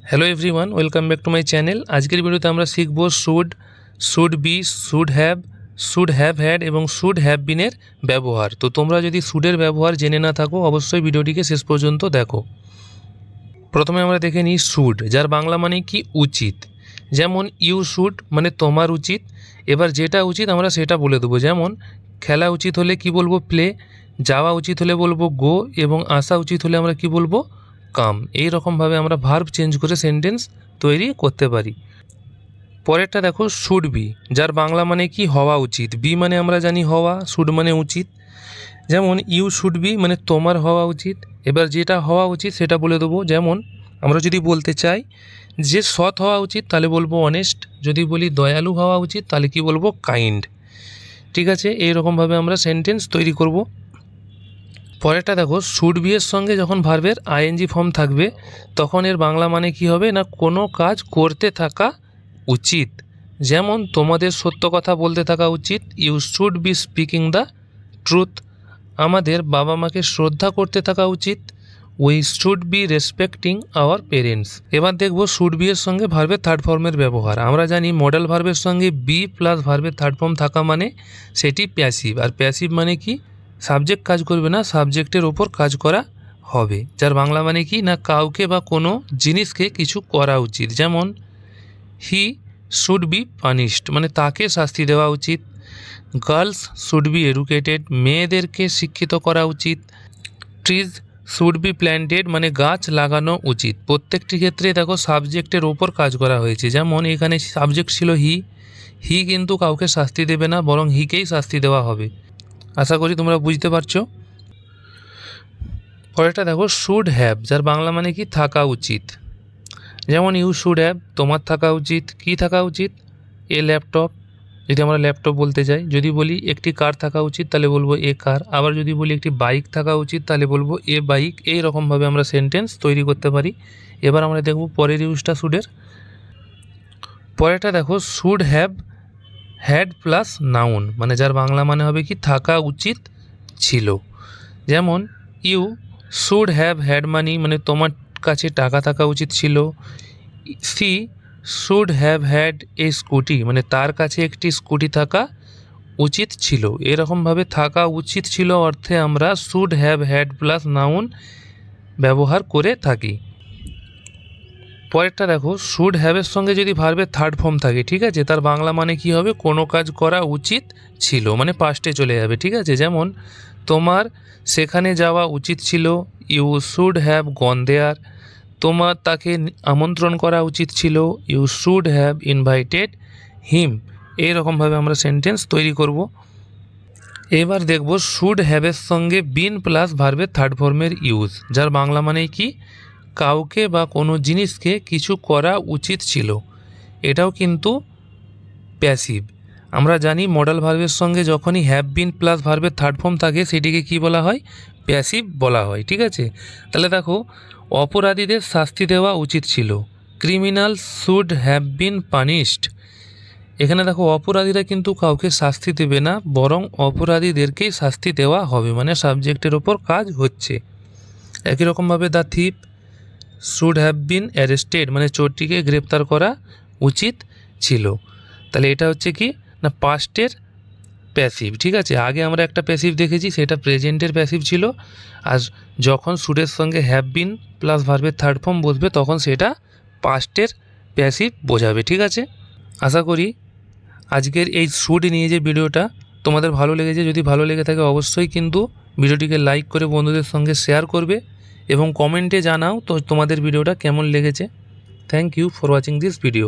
Hello everyone, welcome back to my channel. आजकेर भिडियोते आमरा शिखबो should be, should have had एवं शुड हैव बीनेर व्यवहार। तो तोमरा यदि शुडेर व्यवहार जेने ना थाको अवश्यई भिडियोटिके शेष पर्यन्त देखो। प्रथमे आमरा देखे निई शुड, जार बांगला माने कि उचित। जेमन इउ शुड माने तोमार उचित। एबार जेटा उचित आमरा सेटा बोले देबो। जेमन खेला उचित होले कि बोलबो प्ले, जावा उचित होले बोलबो गो एवं आसा उचित होले आमरा कि बोलबो काम। এই রকম ভাবে আমরা ভার্ব চেঞ্জ করে সেন্টেন্স তৈরি করতে পারি। পরেরটা দেখো শুড বি, যার বাংলা মানে কি হওয়া উচিত। বি মানে আমরা জানি হওয়া, শুড মানে উচিত। যেমন ইউ শুড বি মানে তোমার হওয়া উচিত। এবার যেটা হওয়া উচিত সেটা বলে দেবো। যেমন আমরা যদি বলতে চাই যে সৎ হওয়া উচিত তাহলে বলবো অনেস্ট। যদি বলি দয়ালু হওয়া উচিত তাহলে কি বলবো কাইন্ড। ঠিক আছে, এই রকমভাবে আমরা সেন্টেন্স তৈরি করব। পরেরটা দেখো শুড বি এর সঙ্গে যখন ভার্বের আইএনজি ফর্ম থাকবে তখন এর বাংলা মানে কি হবে না কোনো কাজ করতে থাকা উচিত। যেমন তোমাদের সত্য কথা বলতে থাকা উচিত, you should be speaking the truth. আমাদের বাবা মাকে শ্রদ্ধা করতে থাকা উচিত, we should be respecting our parents. এবার দেখব শুড বি এর সঙ্গে ভার্বের থার্ড ফর্মের ব্যবহার। আমরা জানি মডেল ভার্বের সঙ্গে বি প্লাস ভার্বের থার্ড ফর্ম থাকা মানে সেটি প্যাসিভ। আর প্যাসিভ মানে কি সাবজেক্ট কাজ করবে না, সাবজেক্টের ওপর কাজ করা হবে। যার বাংলা মানে কি না কাউকে বা কোনো জিনিসকে কিছু করা উচিত। যেমন হি শুড বি পানিশড মানে তাকে শাস্তি দেওয়া উচিত। গার্লস শুড বি এডুকেটেড মেয়েদেরকে শিক্ষিত করা উচিত। ট্রিজ শুড বি প্ল্যান্টেড মানে গাছ লাগানো উচিত। প্রত্যেকটি ক্ষেত্রে দেখো সাবজেক্টের ওপর কাজ করা হয়েছে। যেমন এখানে সাবজেক্ট ছিল হি কিন্তু কাউকে শাস্তি দেবে না, বরং হিকেই শাস্তি দেওয়া হবে। আশা করি তোমরা বুঝতে পারছো। পরেরটা দেখো শুড হ্যাভ, যার বাংলা মানে কি থাকা উচিত। যেমন ইউ শুড হ্যাভ তোমার থাকা উচিত। কি থাকা উচিত? এ ল্যাপটপ, যদি আমরা ল্যাপটপ বলতে চাই। যদি বলি একটি কার থাকা উচিত তাহলে বলবো এ কার। আবার যদি বলি একটি বাইক থাকা উচিত তাহলে বলবো এ বাইক। এই রকমভাবে আমরা সেন্টেন্স তৈরি করতে পারি। এবার আমরা দেখব পরের ইউজটা শুডের। পরেরটা দেখো should have had plus noun মানে যার বাংলা মানে হবে কি থাকা উচিত ছিল। যেমন you should have had money মানে তোমার কাছে টাকা থাকা উচিত ছিল। She should have had a scooty মানে তার কাছে একটি স্কুটি থাকা উচিত ছিল। এরকমভাবে থাকা উচিত ছিল অর্থে আমরা should have had plus noun ব্যবহার করে থাকি। পরেরটা দেখো শুড হ্যাভের সঙ্গে যদি ভার্বের থার্ড ফর্ম থাকে, ঠিক আছে, তার বাংলা মানে কি হবে কোনো কাজ করা উচিত ছিল মানে পাস্টে চলে যাবে। ঠিক আছে, যেমন তোমার সেখানে যাওয়া উচিত ছিল, you should have gone there. তোমার তাকে আমন্ত্রণ করা উচিত ছিল, you should have invited him. এইরকমভাবে আমরা সেন্টেন্স তৈরি করব। এবার দেখব শুড হ্যাভের সঙ্গে বিন প্লাস ভার্বের থার্ড ফর্মের ইউজ, যার বাংলা মানে কি কাউকে বা কোনো জিনিসকে কিছু করা উচিত ছিল। এটাও কিন্তু প্যাসিভ। আমরা জানি মডেল ভার্বের সঙ্গে যখনই হ্যাভ বিন প্লাস ভার্বের থার্ড ফর্ম থাকে সেটিকে কি বলা হয়? প্যাসিভ বলা হয়। ঠিক আছে, তাহলে দেখো অপরাধীদের শাস্তি দেওয়া উচিত ছিল, criminals should have been punished. এখানে দেখো অপরাধীরা কিন্তু কাউকে শাস্তি দেবে না, বরং অপরাধীদেরকেই শাস্তি দেওয়া হবে মানে সাবজেক্টের ওপর কাজ হচ্ছে। একই রকমভাবে the thief should have been arrested মানে চোরটিকে গ্রেপ্তার করা উচিত ছিল। তাহলে এটা হচ্ছে কি না পাস্টের প্যাসিভ। ঠিক আছে, আগে আমরা একটা প্যাসিভ দেখেছি সেটা প্রেজেন্টের প্যাসিভ ছিল। আর যখন শুডের সঙ্গে হ্যাভ বিন প্লাস ভার্বের থার্ড ফর্ম বসবে তখন সেটা পাস্টের প্যাসিভ বোঝাবে। ঠিক আছে, আশা করি আজকের এই শুড নিয়ে যে ভিডিওটা তোমাদের ভালো লেগেছে। যদি ভালো লেগে থাকে অবশ্যই কিন্তু ভিডিওটিকে লাইক করে বন্ধুদের সঙ্গে শেয়ার করবে এবং কমেন্টে জানাও তো তোমাদের ভিডিওটা কেমন লেগেছে। Thank you for watching this video.